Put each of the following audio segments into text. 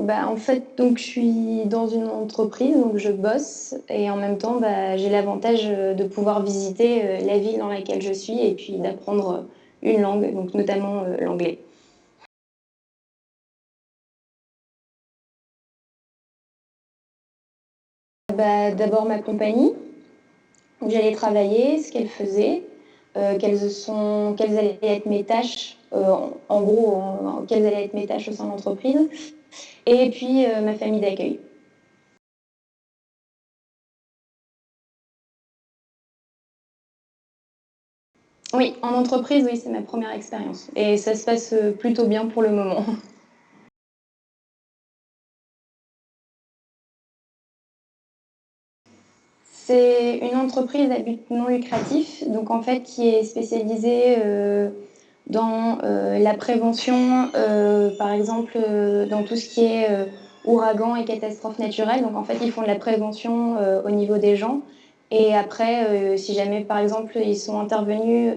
En fait, donc je suis dans une entreprise, donc je bosse et en même temps, j'ai l'avantage, de pouvoir visiter, la ville dans laquelle je suis et puis d'apprendre, une langue, donc notamment, l'anglais. D'abord ma compagnie, où j'allais travailler, ce qu'elle faisait, quelles allaient être mes tâches, en gros, quelles allaient être mes tâches au sein de l'entreprise et puis, ma famille d'accueil. Oui, en entreprise, oui, c'est ma première expérience et ça se passe, plutôt bien pour le moment. C'est une entreprise à but non lucratif, donc en fait qui est spécialisée, dans, la prévention, par exemple, dans tout ce qui est, ouragans et catastrophes naturelles. Donc en fait, ils font de la prévention, au niveau des gens et après, si jamais, par exemple, ils sont intervenus,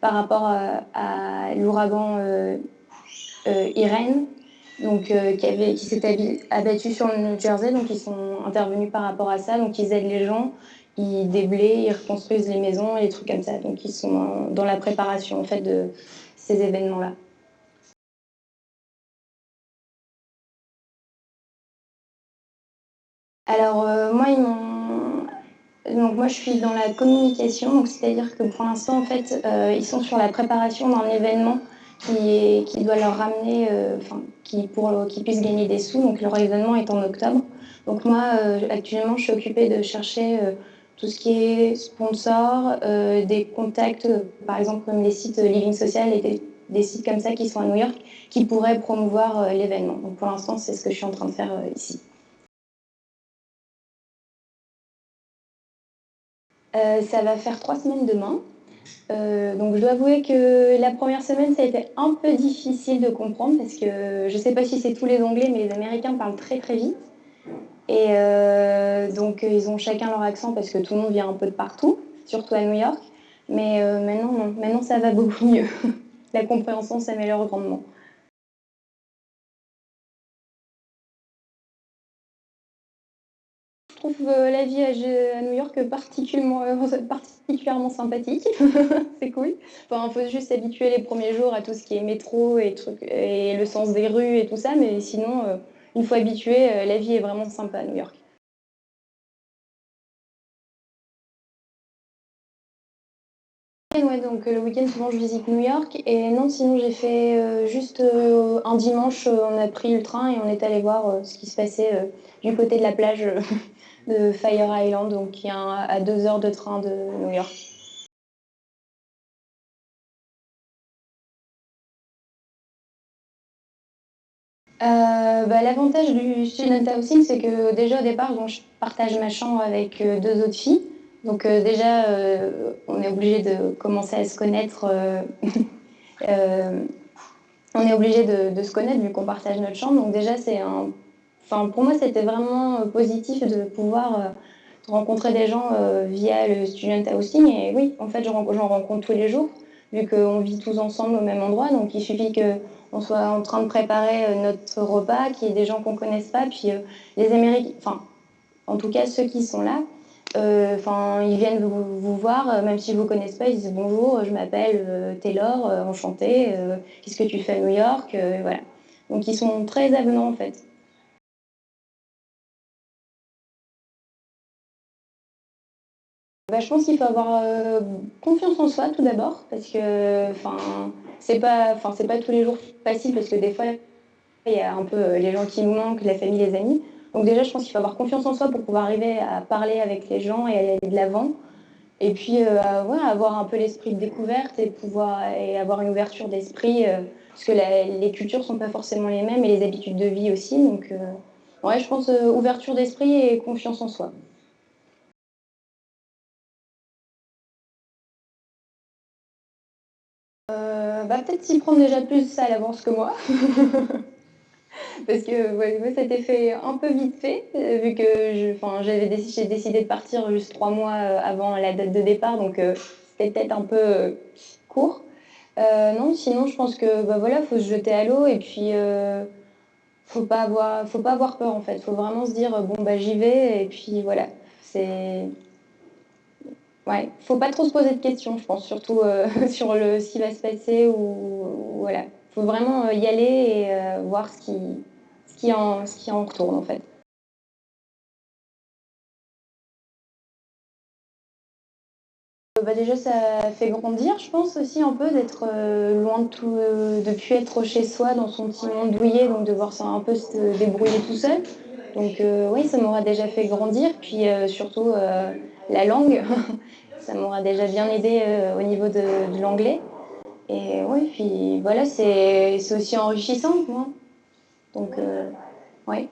par rapport à l'ouragan, Irène, donc qui s'était abattu sur le New Jersey, donc ils sont intervenus par rapport à ça, donc ils aident les gens, ils déblayent, ils reconstruisent les maisons et des trucs comme ça, donc ils sont dans la préparation en fait de ces événements-là. Alors moi je suis dans la communication, donc c'est-à-dire que pour l'instant en fait, ils sont sur la préparation d'un événement qui doit leur ramener, enfin pour qu'ils puissent gagner des sous, donc leur événement est en octobre. Donc moi, actuellement, je suis occupée de chercher, tout ce qui est sponsor, des contacts, par exemple comme les sites, Living Social et des sites comme ça qui sont à New York, qui pourraient promouvoir, l'événement. Donc pour l'instant, c'est ce que je suis en train de faire, ici. Ça va faire 3 semaines demain. Donc je dois avouer que la première semaine, ça a été un peu difficile de comprendre parce que je sais pas si c'est tous les Anglais, mais les Américains parlent très, très vite et ils ont chacun leur accent parce que tout le monde vient un peu de partout, surtout à New York. Mais maintenant non, maintenant ça va beaucoup mieux. La compréhension s'améliore grandement. Je trouve, la vie à New York particulièrement sympathique. C'est cool. Enfin, faut juste s'habituer les premiers jours à tout ce qui est métro et trucs et le sens des rues et tout ça, mais sinon, une fois habitué, la vie est vraiment sympa à New York. Ouais, donc le week-end, souvent, je visite New York et non, sinon j'ai fait, juste, un dimanche, on a pris le train et on est allé voir, ce qui se passait, du côté de la plage, de Fire Island, donc qui est à 2 heures de train de New York. L'avantage du student housing, c'est que déjà au départ, donc je partage ma chambre avec, 2 autres filles. Donc déjà, on est obligé de commencer à se connaître, hem, on est obligé de se connaître vu qu'on partage notre chambre. Donc déjà, pour moi, c'était vraiment, positif de pouvoir, rencontrer des gens, via le student housing et oui, en fait, j'en rencontre tous les jours, vu qu'on vit tous ensemble au même endroit. Donc il suffit qu'on soit en train de préparer, notre repas, qu'il y ait des gens qu'on connaisse pas, puis, les Américains, enfin, en tout cas ceux qui sont là, ils viennent vous voir, même s'ils vous connaissent pas, ils disent: «Bonjour, je m'appelle, Taylor, enchantée, qu'est-ce que tu fais à New York?» Voilà. Donc ils sont très avenants, en fait. Je pense qu'il faut avoir, confiance en soi tout d'abord parce que, c'est pas tous les jours facile parce que des fois, il y a un peu, les gens qui nous manquent, la famille, les amis. Donc déjà, je pense qu'il faut avoir confiance en soi pour pouvoir arriver à parler avec les gens et aller de l'avant et puis, ouais, avoir un peu l'esprit de découverte et avoir une ouverture d'esprit, parce que les cultures sont pas forcément les mêmes et les habitudes de vie aussi donc, ouais, je pense, ouverture d'esprit et confiance en soi. Peut-être s'y prendre déjà plus à l'avance que moi. Parce que ouais, moi, ça s'était fait un peu vite fait, vu que j'ai décidé de partir juste 3 mois, avant la date de départ, donc c'était peut-être un peu, court. Non, sinon je pense que, voilà, faut se jeter à l'eau et puis, faut pas avoir peur en fait. Faut vraiment se dire bon bah j'y vais et puis voilà. C'est ouais, faut pas trop se poser de questions, je pense, surtout sur ce qui va se passer ou voilà. Faut vraiment y aller et voir ce qui en retourne en fait. Bah, déjà, ça fait grandir, je pense aussi un peu d'être loin de tout, de plus être chez soi dans son petit monde douillet, donc devoir un peu se débrouiller tout seul. Donc oui, ça m'aura déjà fait grandir, puis surtout la langue, ça m'aura déjà bien aidé au niveau de l'anglais. Et oui, puis voilà, c'est aussi enrichissant, moi. Donc, ouais.